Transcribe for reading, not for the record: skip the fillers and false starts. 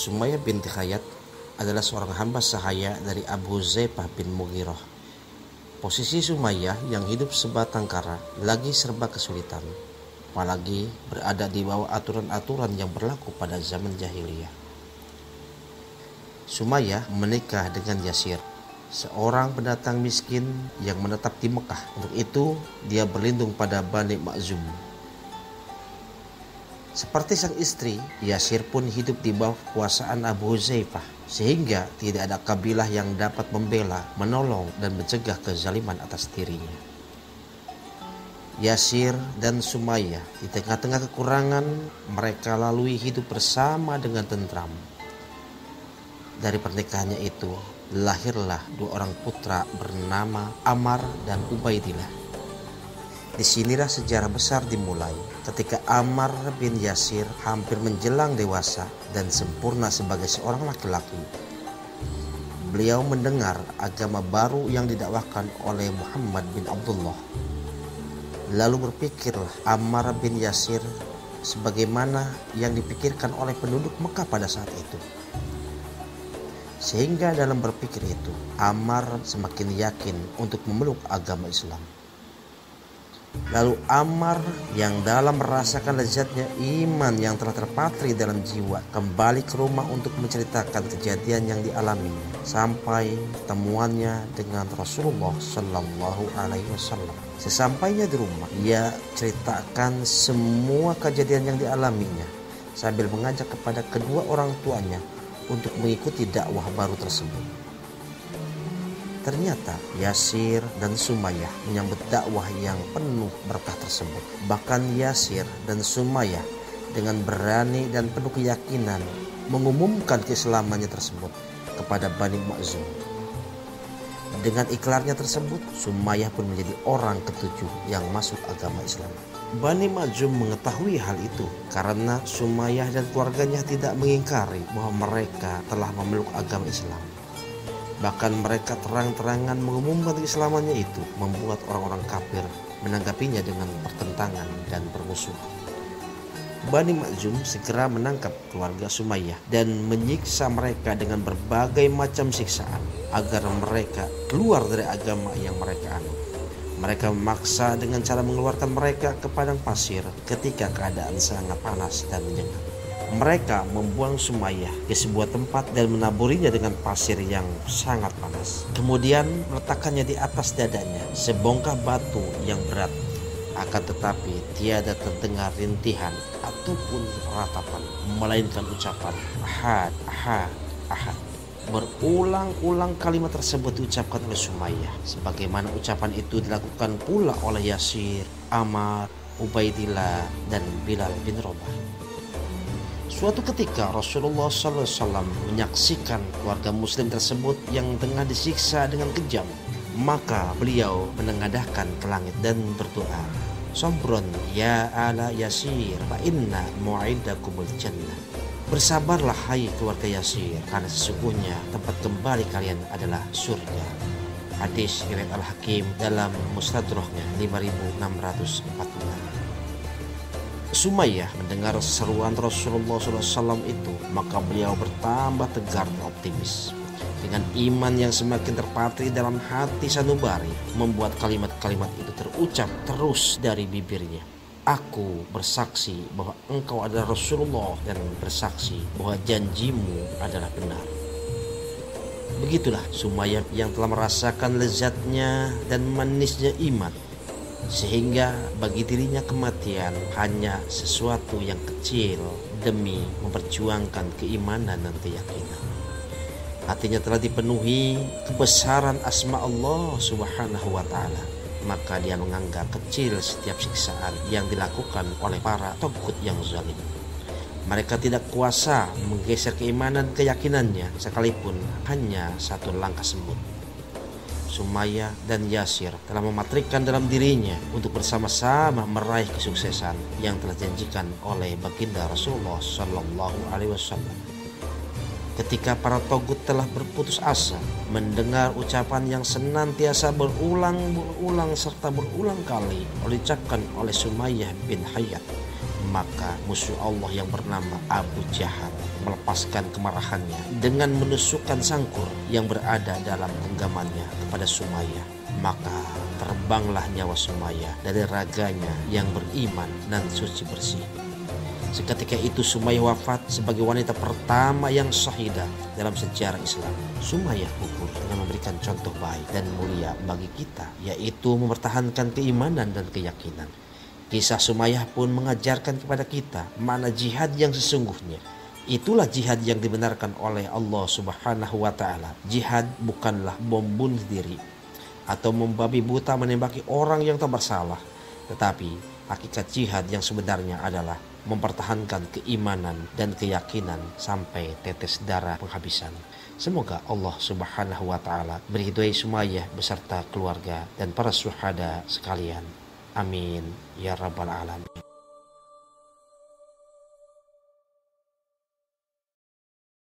Sumayyah binti Khayyat adalah seorang hamba sahaya dari Abu Huzaifah bin Mughirah. Posisi Sumayyah yang hidup sebatang kara lagi serba kesulitan, apalagi berada di bawah aturan-aturan yang berlaku pada zaman jahiliyah. Sumayyah menikah dengan Yasir, seorang pendatang miskin yang menetap di Mekah. Untuk itu dia berlindung pada Bani Makhzum. Seperti sang istri, Yasir pun hidup di bawah kekuasaan Abu Huzaifah, sehingga tidak ada kabilah yang dapat membela, menolong, dan mencegah kezaliman atas dirinya. Yasir dan Sumayyah di tengah-tengah kekurangan, mereka lalui hidup bersama dengan tentram. Dari pernikahannya itu, lahirlah dua orang putra bernama Ammar dan Ubaidillah. Disinilah sejarah besar dimulai ketika Ammar bin Yasir hampir menjelang dewasa dan sempurna sebagai seorang laki-laki. Beliau mendengar agama baru yang didakwahkan oleh Muhammad bin Abdullah. Lalu berpikirlah Ammar bin Yasir sebagaimana yang dipikirkan oleh penduduk Mekah pada saat itu. Sehingga dalam berpikir itu, Ammar semakin yakin untuk memeluk agama Islam. Lalu Ammar yang dalam merasakan lezatnya iman yang telah terpatri dalam jiwa kembali ke rumah untuk menceritakan kejadian yang dialaminya sampai temuannya dengan Rasulullah Shallallahu Alaihi Wasallam. Sesampainya di rumah, ia ceritakan semua kejadian yang dialaminya sambil mengajak kepada kedua orang tuanya untuk mengikuti dakwah baru tersebut. Ternyata Yasir dan Sumayyah menyambut dakwah yang penuh berkah tersebut. Bahkan Yasir dan Sumayyah dengan berani dan penuh keyakinan mengumumkan keislamannya tersebut kepada Bani Makhzum. Dengan iklarnya tersebut, Sumayyah pun menjadi orang ketujuh yang masuk agama Islam. Bani Makhzum mengetahui hal itu karena Sumayyah dan keluarganya tidak mengingkari bahwa mereka telah memeluk agama Islam. Bahkan mereka terang-terangan mengumumkan keislamannya itu membuat orang-orang kafir menanggapinya dengan pertentangan dan bermusuh. Bani Makhzum segera menangkap keluarga Sumayyah dan menyiksa mereka dengan berbagai macam siksaan agar mereka keluar dari agama yang mereka anut. Mereka memaksa dengan cara mengeluarkan mereka ke padang pasir ketika keadaan sangat panas dan menyengat. Mereka membuang Sumayyah ke sebuah tempat dan menaburinya dengan pasir yang sangat panas. Kemudian meletakkannya di atas dadanya sebongkah batu yang berat. Akan tetapi tiada terdengar rintihan ataupun ratapan, melainkan ucapan ahad, ahad, ahad. Berulang-ulang kalimat tersebut diucapkan oleh Sumayyah, sebagaimana ucapan itu dilakukan pula oleh Yasir, Ammar, Ubaidillah, dan Bilal bin Rabah. Suatu ketika Rasulullah SAW menyaksikan keluarga muslim tersebut yang tengah disiksa dengan kejam. Maka beliau menengadahkan ke langit dan berdoa, Sobron ya ala Yasir fa inna mu'idakumul jannah. Bersabarlah hai keluarga Yasir, karena sesungguhnya tempat kembali kalian adalah surga. Hadis riwayat Al-Hakim dalam Mustadraknya 5646. Sumayyah mendengar seruan Rasulullah SAW itu, maka beliau bertambah tegar dan optimis. Dengan iman yang semakin terpatri dalam hati sanubari, membuat kalimat-kalimat itu terucap terus dari bibirnya. Aku bersaksi bahwa engkau adalah Rasulullah dan bersaksi bahwa janjimu adalah benar. Begitulah Sumayyah yang telah merasakan lezatnya dan manisnya iman, sehingga bagi dirinya kematian hanya sesuatu yang kecil demi memperjuangkan keimanan dan keyakinan. Hatinya telah dipenuhi kebesaran asma Allah Subhanahu wa ta'ala, maka dia menganggap kecil setiap siksaan yang dilakukan oleh para togut yang zalim. Mereka tidak kuasa menggeser keimanan keyakinannya sekalipun hanya satu langkah semut. Sumayyah dan Yasir telah mematrikan dalam dirinya untuk bersama-sama meraih kesuksesan yang telah dijanjikan oleh baginda Rasulullah Shallallahu Alaihi Wasallam. Ketika para togut telah berputus asa mendengar ucapan yang senantiasa berulang serta berulang kali diucapkan oleh Sumayyah bin Khayyat, Maka musuh Allah yang bernama Abu Jahal melepaskan kemarahannya dengan menusukkan sangkur yang berada dalam genggamannya kepada Sumayyah. Maka terbanglah nyawa Sumayyah dari raganya yang beriman dan suci bersih. Seketika itu Sumayyah wafat sebagai wanita pertama yang syahidah dalam sejarah Islam. Sumayyah gugur yang memberikan contoh baik dan mulia bagi kita, yaitu mempertahankan keimanan dan keyakinan. Kisah Sumayyah pun mengajarkan kepada kita mana jihad yang sesungguhnya. Itulah jihad yang dibenarkan oleh Allah Subhanahu wa Ta'ala. Jihad bukanlah bom bunuh diri atau membabi buta menembaki orang yang tak bersalah, tetapi hakikat jihad yang sebenarnya adalah mempertahankan keimanan dan keyakinan sampai tetes darah penghabisan. Semoga Allah Subhanahu wa Ta'ala meridhoi Sumayyah beserta keluarga dan para syuhada sekalian. Amin ya rabbal alamin.